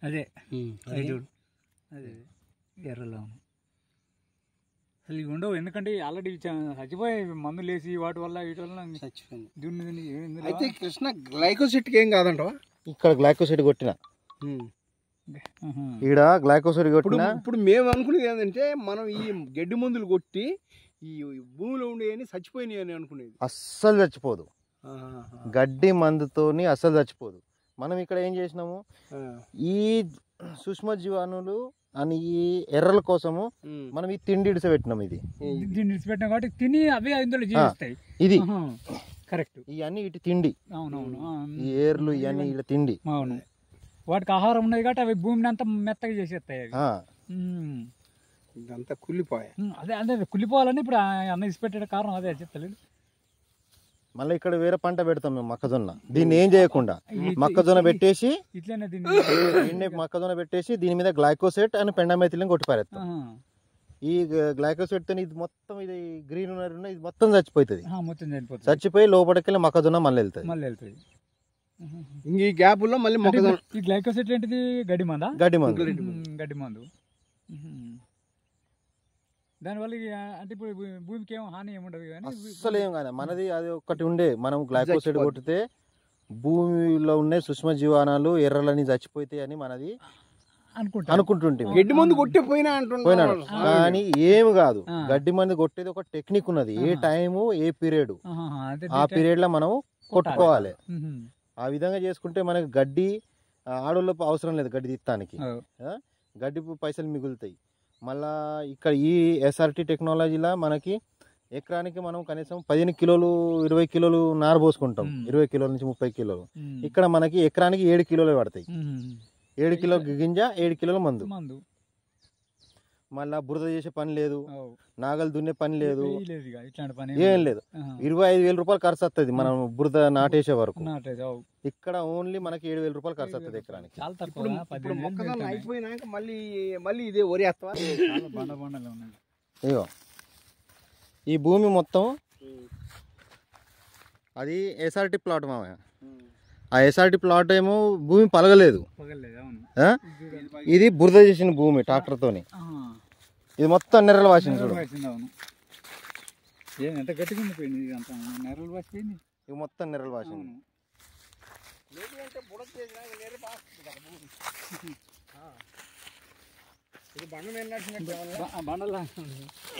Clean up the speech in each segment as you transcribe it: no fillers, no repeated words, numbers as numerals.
అదే చూడు అదే ఎర్రలో అసలు ఇవి ఉండవు, ఎందుకంటే ఆల్రెడీ చచ్చిపోయి మందులు వేసి వాటి వల్ల వీటి వల్ల చచ్చిపోయింది. అయితే కృష్ణ గ్లైకోసిడ్కి ఏం కాదంటవా? ఇక్కడ గ్లైకోసైడ్ కొట్టిన, ఈడ గ్లైకోసైడ్ కొట్టిన. ఇప్పుడు మేము అనుకునేది ఏంటంటే మనం ఈ గడ్డి మందులు కొట్టి ఈ భూమిలో ఉండేవి చచ్చిపోయినాయి అని అనుకునేది. అస్సలు చచ్చిపోదు, గడ్డి మందుతోని అస్సలు చచ్చిపోదు. మనం ఇక్కడ ఏం చేసినాము, ఈ సూక్ష్మ జీవాణులు అని ఈ ఎర్రల కోసము మనం ఈ తిండి ఇడిసపెట్టినాం. ఇది ఇడిసిపెట్టినాం కాబట్టి తిని అవే అందులో జీవిస్తాయి. ఇది కరెక్ట్, ఇవన్నీ ఇటు తిండి. అవునవును, ఈ ఏర్లు ఇవన్నీ ఇటు తిండి. అవును, వాటికి ఆహారం ఉన్నది కాబట్టి అవి భూమిని అంతా మెత్తగా చేసేస్తాయి. ఇదంతా కుళ్ళిపోయాయి. అదే అదే కుళ్ళిపోవాలని ఇప్పుడు అన్న ఇసిపెట్టే కారణం అదే చెప్తలేదు. మళ్ళీ ఇక్కడ వేరే పంట పెడతాం మేము, మొక్కజొన్న. దీన్ని ఏం చేయకుండా మొక్కజొన్న పెట్టేసి ఇట్లనే దీన్ని మొక్కజొన్న పెట్టేసి దీని మీద గ్లైకోసైడ్ అని పెండమైథిలిన్ కొట్టి పారేస్తాం. ఈ గ్లైకోసైడ్ తో ఇది మొత్తం ఇది గ్రీన్ ఇది మొత్తం చచ్చిపోతుంది. చచ్చిపోయి లోపలికి మొక్కజొన్న మళ్ళీ వెళ్తుంది. ఈ గ్యాప్ లో మళ్ళీ మొక్కజొన్న. ఈ గ్లైకోసైడ్ ఏంటిది? గడ్డి మందు. గడ్డి మందు. దానివల్ల అంటే ఇప్పుడు భూమికి ఏమో హాని ఏముండదు కానీ అస్సలు ఏం కాదు. మనది అది ఒకటి ఉండే, మనం గ్లైకోసైడ్ కొట్టితే భూమిలో ఉండే సూక్ష్మ జీవాణాలు ఎర్రలని చచ్చిపోతాయి అని మనది అనుకుంటుంటే గడ్డి మందు పోయినాడు. కానీ ఏమి కాదు, గడ్డి మందు కొట్టేది ఒక టెక్నిక్ ఉన్నది. ఏ టైము ఏ పీరియడ్, ఆ పీరియడ్ లో మనం కొట్టుకోవాలి. ఆ విధంగా చేసుకుంటే మనకి గడ్డి ఆడోళ్ళ అవసరం లేదు, గడ్డి తీస్తానికి గడ్డి పైసలు మిగులుతాయి. మళ్ళా ఇక్కడ ఈ ఎస్ఆర్టీ టెక్నాలజీలో మనకి ఎకరానికి మనం కనీసం 15 కిలోలు 20 కిలోలు నార పోసుకుంటాం, 20 కిలోల నుంచి 30 కిలోలు. ఇక్కడ మనకి ఎకరానికి 7 కిలోలు పడతాయి. 7 కిలో గింజ, 7 కిలోల మందు. మళ్ళా బురద చేసే పని లేదు, నాగలు దున్నే పని లేదు, ఏం లేదు. 25,000 రూపాయలు ఖర్చు వస్తుంది మనం బురద నాటేసే వరకు. ఇక్కడ ఓన్లీ మనకి 7,000 రూపాయలు ఖర్చు వస్తుంది ఎకరానికి. అయిపోయినాక మళ్ళీ ఇదే వరేస్తావా? ఇగో ఈ భూమి మొత్తం అది ఎస్ఆర్టీ ప్లాట్ మామయ్య. ఆ ఎస్ఆర్టీ ప్లాట్ ఏమో భూమి పలగలేదు, ఇది బురద చేసిన భూమి ట్రాక్టర్ తోని. ఇది మొత్తం నెర్రలు వాసింది చూడు, ఇది మొత్తం నెర్రలు వాసింది.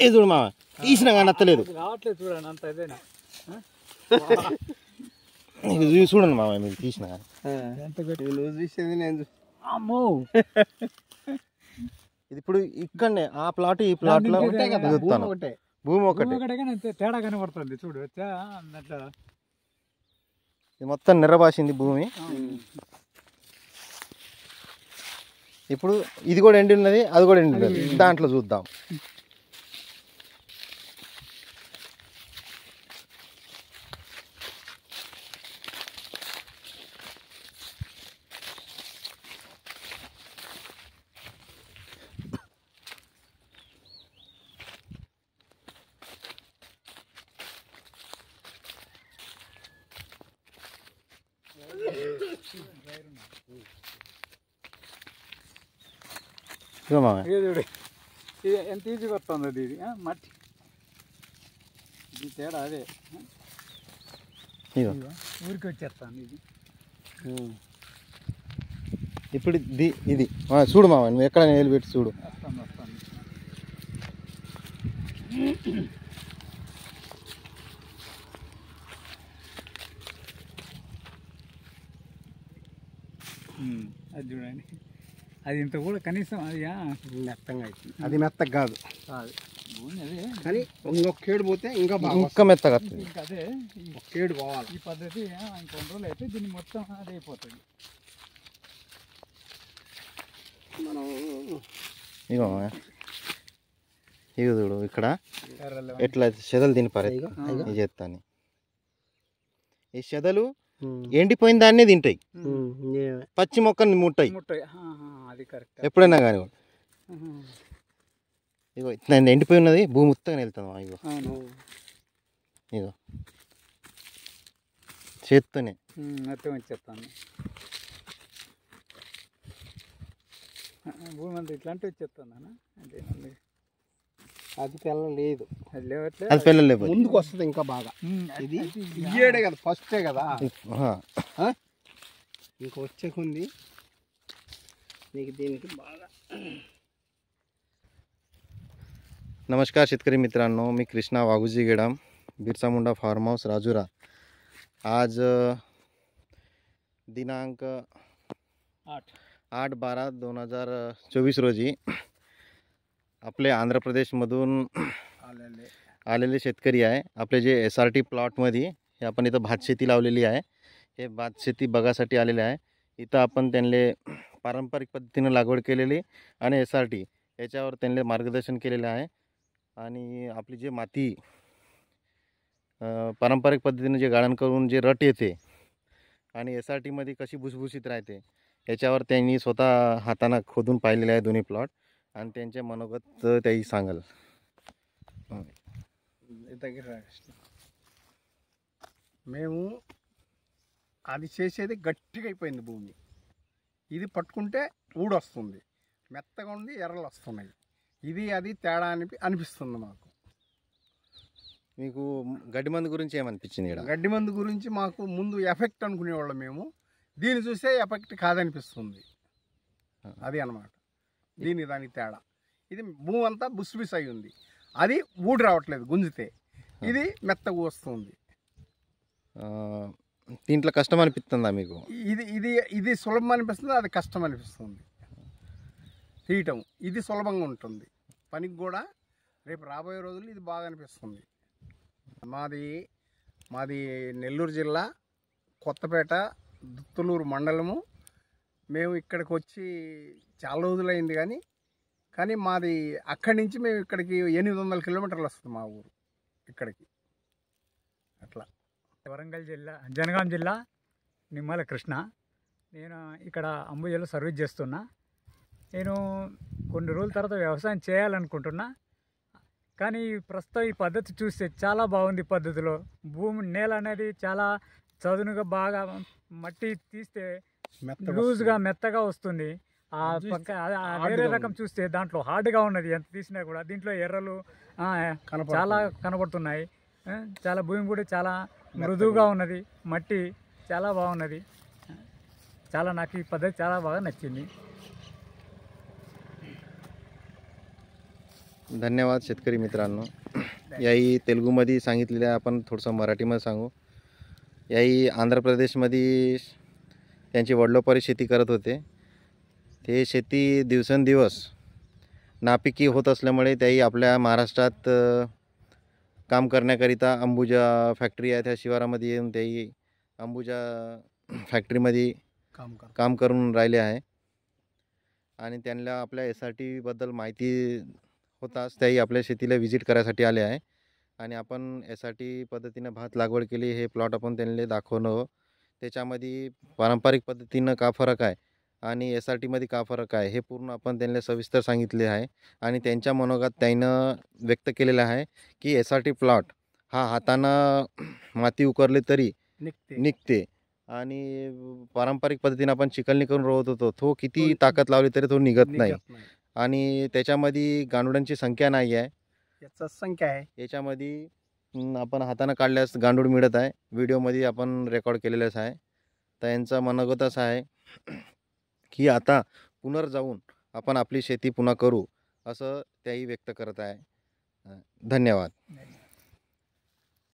ఇది చూడు మా తీసినా కానీ నచ్చలేదు. చూడండి మామ, మీరు తీసినా ఇది ఇప్పుడు ఇక్కడనే ఆ ప్లాట్ ఈ ప్లాట్ లో భూమి ఒకటే, తేడా కనబడుతుంది చూడు. ఇది మొత్తం నెర్రబాసింది భూమి. ఇప్పుడు ఇది కూడా ఎండి ఉన్నది, అది కూడా ఎండి ఉన్నది. దాంట్లో చూద్దాం. ఎంత ఈజీగా వస్తుంది అది, ఇది మట్టి ఇది తేడా అదే ఊరికి వచ్చేస్తాను ఇది. ఇప్పుడు ఇది చూడు మామ, నువ్వు ఎక్కడ నిలబెట్టి చూడు. అది చూడండి, అది ఇంత కూడా కనీసం అది మెత్తంగా అవుతుంది. అది మెత్తగా కాదు కానీ ఇంకొకేడు పోతే ఇంకా మెత్తగా అదే ఒకేడు పోవాలి. ఈ పద్ధతి ఇంకొన్ని రోజులు అయితే దీన్ని మొత్తం అది అయిపోతుంది. మనం ఇక చూడు ఇక్కడ ఎట్లా చెదలు తిని పారే చేస్తాను. ఈ చెదలు ఎండిపోయిన దాన్నే తింటాయి, పచ్చి మొక్కని ముట్టాయి ఎప్పుడైనా కానీ. ఇగో ఎండిపోయి ఉన్నది భూమి మొత్తం వెళ్తాం. ఇగో ఇగో చేత్తోనే మొత్తం వచ్చేస్తాను. భూమి అంతా ఇట్లాంటి వచ్చేస్తాను అన్న. అంటే మళ్ళీ అది పిల్ల లేదు, అది లేవట్లే. అది పిల్లలు లేవు. ముందుకు వస్తుంది ఇంకా బాగా. ఇది ఇయ్యేడే కదా, ఫస్టే కదా, ఇంకా వచ్చే కొంది నీకు దీనికి बागा. नमस्कार शेतकरी मित्रांनो, मी कृष्णा वाघुजी गेडाम, बिरसा मुंडा फार्म हाऊस राजुरा. आज दिनांक 8/12/2024 रोजी आपले आंध्र प्रदेशमधून आलेले शेतकरी आहे. आपले जे SRT प्लॉटमध्ये हे आपण इथं भातशेती लावलेली आहे. हे भातशेती बघासाठी आलेले आहे. इथं आपण त्यांना पारंपरिक पद्धतीने लागवड केलेली आणि SRT याच्यावर त्यांना मार्गदर्शन केलेले आहे. आणि आपली जे माती पारंपरिक पद्धतीने जे गाळण करून जे रट येते आणि SRT मध्ये कशी भुसभुशीत राहते याच्यावर त्यांनी स्वतः हाताने खोदून पाहिलेले आहे दोन्ही प्लॉट, आणि त्यांचे मनोगत त्याही सांगाल. మేము అది చేసేది గట్టిగా అయిపోయింది భూమి. ఇది పట్టుకుంటే ఊడొస్తుంది, మెత్తగా ఉంది, ఎర్రలు వస్తున్నాయి. ఇది అది తేడా అనిపిస్తుంది మాకు. మీకు గడ్డి మందు గురించి ఏమనిపించింది? గడ్డి మందు గురించి మాకు ముందు ఎఫెక్ట్ అనుకునేవాళ్ళం మేము, దీన్ని చూస్తే ఎఫెక్ట్ కాదనిపిస్తుంది. అది అన్నమాట దానికి తేడా. ఇది భూమి అంతా బుస్బిస్ అయి ఉంది, అది ఊడి రావట్లేదు గుంజితే, ఇది మెత్తగా వస్తుంది. దీంట్లో కష్టం అనిపిస్తుందా మీకు? ఇది ఇది ఇది సులభం అనిపిస్తుంది, అది కష్టం అనిపిస్తుంది తీయటం. ఇది సులభంగా ఉంటుంది పనికి కూడా, రేపు రాబోయే రోజులు ఇది బాగా అనిపిస్తుంది. మాది నెల్లూరు జిల్లా కొత్తపేట దుత్తలూరు మండలము. మేము ఇక్కడికి వచ్చి చాలా రోజులైంది, కానీ మాది అక్కడి నుంచి మేము ఇక్కడికి 800 కిలోమీటర్లు వస్తుంది మా ఊరు ఇక్కడికి. అట్లా వరంగల్ జిల్లా, జనగాం జిల్లా, నిమ్మల కృష్ణ. నేను ఇక్కడ అంబుజలో సర్వీస్ చేస్తున్నా. నేను కొన్ని రోజుల తర్వాత వ్యవసాయం చేయాలనుకుంటున్నా, కానీ ప్రస్తుతం ఈ పద్ధతి చూస్తే చాలా బాగుంది. పద్ధతిలో భూమి నేల అనేది చాలా చదునుగా బాగా మట్టి తీస్తే లూజ్గా మెత్తగా వస్తుంది. ఆ పక్క వేరే రకం చూస్తే దాంట్లో హార్డ్గా ఉన్నది, ఎంత తీసినా కూడా. దీంట్లో ఎర్రలు చాలా కనబడుతున్నాయి. చాలా భూమి కూడా చాలా మృదువుగా ఉన్నది, మట్టి చాలా బాగున్నది. నాకు ఈ పద్ధతి చాలా బాగా నచ్చింది. धन्यवाद शेतकरी मित्रांनो. याही तेलुगूमध्ये सांगितलेलं आहे, आपण थोडंसं मराठीमध्ये सांगू. याही आंध्र प्रदेशमध्ये त्यांची वडिलोपारी शेती करत होते. ते शेती दिवसेंदिवस नापिकी होत असल्यामुळे त्याही आपल्या महाराष्ट्रात काम करण्याकरिता अंबुजा फॅक्टरी आहे त्या शिवारामध्ये येऊन त्याही अंबुजा फॅक्टरीमध्ये काम करून राहिले आहे. आणि त्यांना आपल्या SRT बद्दल माहिती होताच त्याही आपल्या शेतीला व्हिजिट करायसाठी आले आहे. आणि आपण SRT पद्धतीने भात लागवड केली, हे प्लॉट आपण त्यांना दाखवणं. त्याच्यामध्ये पारंपरिक पद्धतीनं का फरक आहे आणि SRT मध्ये का फरक आहे हे पूर्ण आपण त्यांना सविस्तर सांगितले आहे. आणि त्यांच्या मनोगत त्यानं व्यक्त केलेलं आहे की SRT प्लॉट हा हातानं माती उकरली तरी निघते, आणि पारंपरिक पद्धतीने आपण चिकलणी करून रोवत होतो, तो किती ताकद लावली तरी तो निघत नाही. आणि त्याच्यामध्ये गांडुडांची संख्या नाही आहे, याचा संख्या आहे. याच्यामध्ये आपण हाताने काढल्यास गांडूळ मिळत आहे. व्हिडिओमध्ये आपण रेकॉर्ड केलेलंच आहे. तर यांचं मनोगत असं आहे की आता पुनर्जाऊन आपण आपली शेती पुन्हा करू, असं त्याही व्यक्त करत आहे. धन्यवाद.